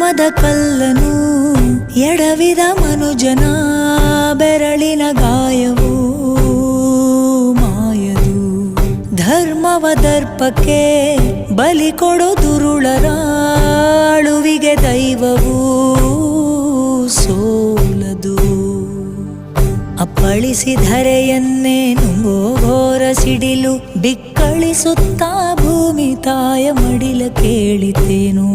ಧರ್ಮದ ಕಲ್ಲನು ಎಡವಿದ ಮನುಜನ ಬೆರಳಿನ ಗಾಯವು ಮಾಯದು. ಧರ್ಮವ ದರ್ಪಕ್ಕೆ ಬಲಿ ಕೊಡೋ ದುರುಳರ ಅಳುವಿಗೆ ದೈವವು ಸೋಲದು. ಅಪ್ಪಳಿಸಿಧರೆಯನ್ನೇ ನುಂಗೋ ಘೋರ ಸಿಡಿಲು ಬಿಕ್ಕಳಿಸುತ್ತಾ ಭೂಮಿ ತಾಯ ಮಡಿಲ ಕೇಳಿತೇನು.